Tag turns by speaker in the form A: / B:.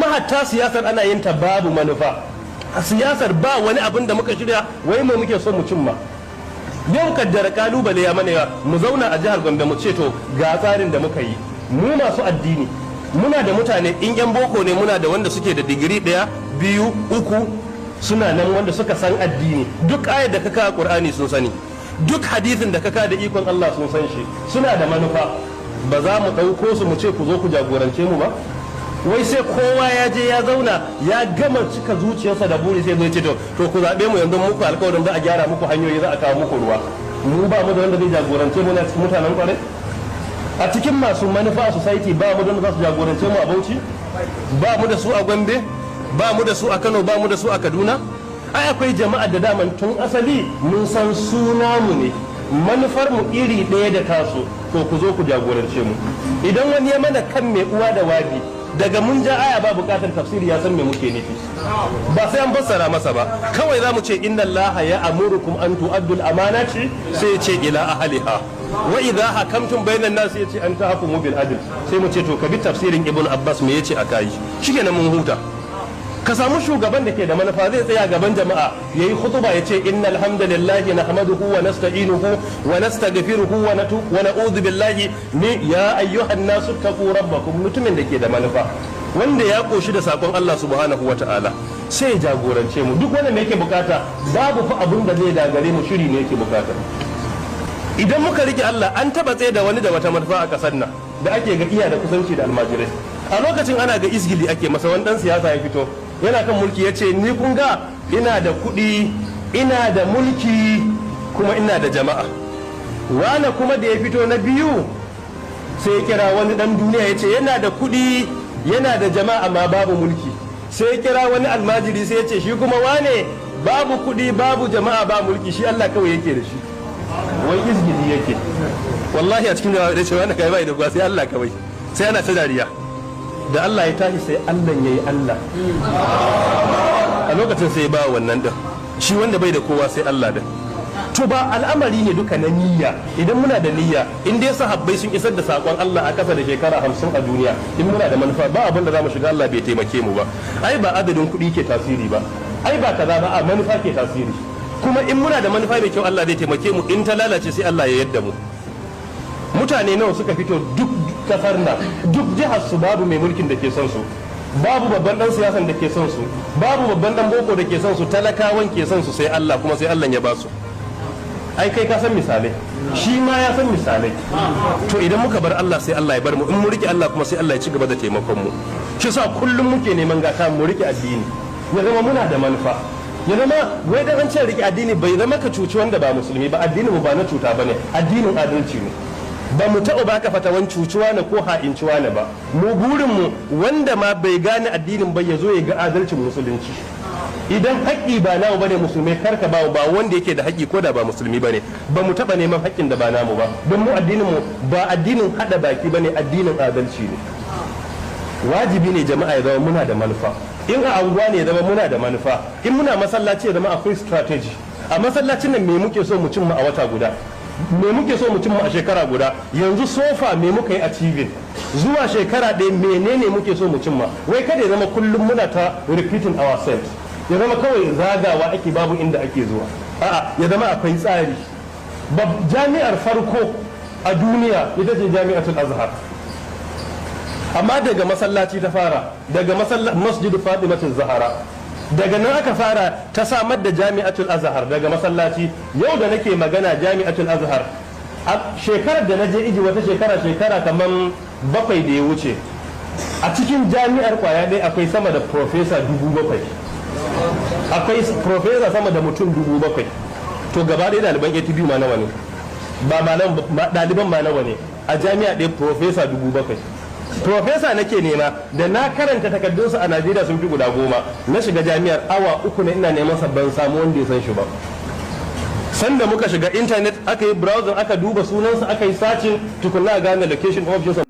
A: kuma hatta siyasar ana yin ta babu manufa. A siyasar ba wani abin da muka shirya wai mu muke son mu cimma. Yau kaddara kalubale ya mana yawa mu zauna a jihar Gombe mu ce to ga tsarin da muka yi, mu masu addini muna da mutane in yan boko ne muna da wanda suke da digiri 1 2 3 suna nan wanda suka san addini, duk ayar da kaka a Qur'ani sun sani, duk hadisin da kaka da ikon Allah sun san shi, suna da manufa. Ba za mu ɗauko su mu ce ku zo ku jagorance mu ba, wai sai kowa ya je ya zauna ya gama cika zuciyarsa da buri sai zai ce to ku zaɓe mu yanzu muku alƙawarin za a gyara muku hanyoyi, za a kawo muku ruwa. Mu ba mu da wanda zai jagorance mu na cikin mutanen kwarai a cikin masu manufa a society, ba mu da wanda za su jagorance mu a Bauchi, ba mu da su a Gombe, ba mu da su a Kano, ba mu da su a Kaduna. Ai akwai jama'a da daman tun asali mun san suna mu ne, manufar mu iri ɗaya da taso, to ku zo ku jagorance mu. Idan wani ya mana kan mai uwa da wabi, daga mun ja aya ba bukatar tafsiri ya san me muke nufi, ba sai an fassara masa ba, kawai za mu ce inna allaha ya amurukum an tu'addul amanati, sai ya ce ila ahliha wa idha hakamtum bainan nas, ya ce an tahkumu bil adl, sai mu ce to ka bi tafsirin ibn abbas me yace akai, shikenan mun huta. Ka samu shugaban da ke da manufa zai tsaya gaban jama'a yayi khutba yace innal hamdalillahi nahmaduhu wa nasta'inuhu wa nastaghfiruhu wa na'udhu billahi min ya ayyuhan nasu taqu rabbakum. Mutumin da ke da manufa wanda ya koshi da sakon Allah subhanahu wata'ala sai ya jagorance mu. Duk wanda yake bukata babu fa abun da zai dagare mu, shiri ne yake bukata. Idan muka rike Allah, an taba tsaye da wani da wata manufa a kasar nan da ake ga iya da kusanci da almajirai. A lokacin ana ga isgili ake masa, wani dan siyasa ya fito yana kan mulki ya ce ni kun ga ina da kuɗi, ina da mulki, kuma ina da jama'a. Wane kuma da ya fito na biyu sai ya kira wani dan duniya ya ce yana da kuɗi yana da jama'a amma babu mulki. Sai ya kira wani almajiri sai ya ce shi kuma wane babu kuɗi babu jama'a ba mulki, shi Allah kawai yake da shi. Wai izgili yake wallahi a cikin da ce wani kai bai da gwa sai Allah kawai, sai ana ta dariya. Da Allah ya tashi sai Allah ya yi Allah a lokacin sai ba wannan din, shi wanda bai da kowa sai Allah din. To ba al'amari ne duka na niyya. Idan muna da niyya, in dai sahabbai sun isar da sakon Allah a kasa da shekara 50 a duniya, in muna da manufa ba abin da za mu shiga Allah bai taimake mu ba. Ai ba adadin kuɗi ke tasiri ba, ai ba kaza ba, a manufa ke tasiri. Kuma in muna da manufa mai kyau Allah zai taimake mu, in ta lalace sai Allah ya yadda mu. Mutane nawa suka fito duk kasar nan, duk jihar su babu mai mulkin da ke son su, babu babban dan siyasan da ke son su, babu babban dan boko da ke son su, talakawan ke son su sai Allah, kuma sai Allah ya ba su. Ai kai ka san misalai, shi ma ya san misalai. To idan muka bar Allah sai Allah ya bar mu, in mu rike Allah kuma sai Allah ya ci gaba da taimakon mu. Shi sa kullum muke neman gata mu rike addini, ya zama muna da manufa, ya zama wai da an ce rike addini bai zama ka cuci wanda ba musulmi ba. Addinin mu ba na cuta bane, addinin adalci ne. Ba mu taɓa baka fatawan cucuwa ne ko ha'inciwa ne ba. Mu burin mu wanda ma bai gane addinin ba ya zo ya ga adalcin musulunci. Idan haƙƙi ba namu bane musulmai karka ba wanda yake da haƙƙi ko da ba musulmi bane. Ba mu taɓa neman haƙƙin da ba namu ba, don mu addinin mu ba addinin haɗa baki bane, addinin adalci ne. Wajibi ne jama'a ya zama muna da manufa. In a anguwa ne ya zama muna da manufa. In muna masallaci ya zama akwai strategy. A masallacin nan me muke so mu cimma a wata guda? Me muke so mu cimma a shekara guda? Yanzu sofa me muka yi achieving? Zuwa shekara ɗaya menene muke so mu cimma? Wai kada ya zama kullum muna ta repeating ourselves. Ya zama kawai zagawa ake babu inda ake zuwa. A'a, ya zama akwai tsari. Jami'ar farko a duniya ita ce Jami'atul Azhar. Amma daga masallaci ta fara, daga masjidu Fatimatul Zahra. Daga nan aka fara ta samar da Jami'atul Azhar daga masallaci. Yau da nake magana Jami'atul Azhar, a shekarar da na je iji wata shekara kamar 7 da ya wuce, a cikin jami'ar kwaya ɗaya akwai sama da profesa 7,000, akwai profesa sama da mutum 7,000. To gaba ɗaya ɗaliban ATB ma nawa ne? Ba ɗaliban ma nawa ne? A jami'a ɗaya profesa 7,000. Profesa nake nema, da na karanta takardunsa a Najeriya sun fi guda 10. Na shiga jami'ar awa 3 ne ina neman sabban samu wanda ya san shi ba. Sanda muka shiga intanet aka yi browsing aka duba sunansa aka yi sacin tukunna a gane location office